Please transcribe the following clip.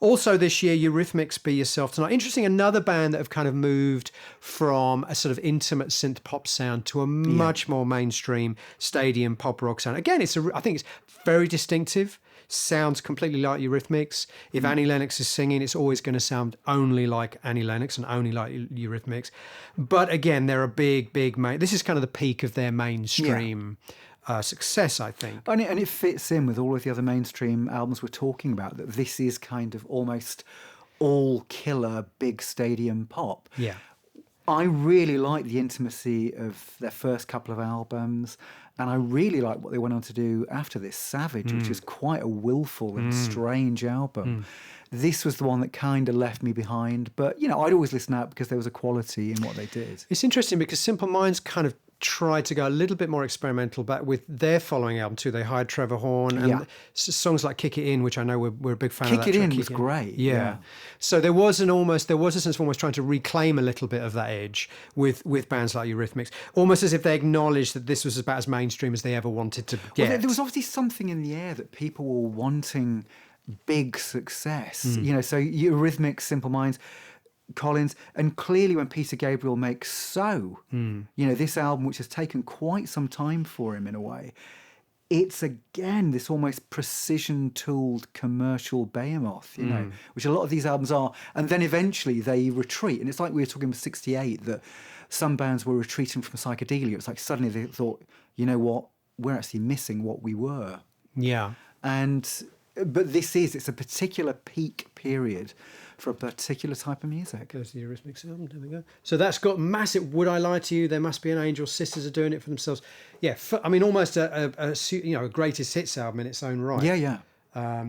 Also this year, Eurythmics, Be Yourself Tonight. Interesting, another band that have kind of moved from a sort of intimate synth pop sound to a much more mainstream stadium pop rock sound. Again, I think it's very distinctive. Sounds completely like Eurythmics. If Annie Lennox is singing, it's always going to sound only like Annie Lennox and only like Eurythmics. But again, they're a big this is kind of the peak of their mainstream success, I think. And it fits in with all of the other mainstream albums we're talking about, that this is kind of almost all killer big stadium pop. Yeah. I really like the intimacy of their first couple of albums, and I really like what they went on to do after this, Savage, which is quite a willful and strange album. This was the one that kind of left me behind, but, you know, I'd always listen out because there was a quality in what they did. It's interesting because Simple Minds kind of tried to go a little bit more experimental, but with their following album too, they hired Trevor Horn and songs like Kick It In, which I know we're a big fan of. Kick It In was great. Yeah. So there was a sense of almost trying to reclaim a little bit of that edge with bands like Eurythmics, almost as if they acknowledged that this was about as mainstream as they ever wanted to get. Well, there was obviously something in the air that people were wanting big success. You know, so Eurythmics, Simple Minds, Collins, and clearly when Peter Gabriel makes So, you know, this album, which has taken quite some time for him in a way, it's again this almost precision-tooled commercial behemoth, you know, which a lot of these albums are. And then eventually they retreat. And it's like we were talking about 68, that some bands were retreating from psychedelia. It's like suddenly they thought, you know what, we're actually missing what we were. Yeah. But it's a particular peak period for a particular type of music. There's the Eurythmics album, there we go. So that's got massive Would I Lie to You, There Must Be an Angel, Sisters Are Doing It for Themselves. Yeah, I mean, almost a greatest hits album in its own right. Yeah, yeah.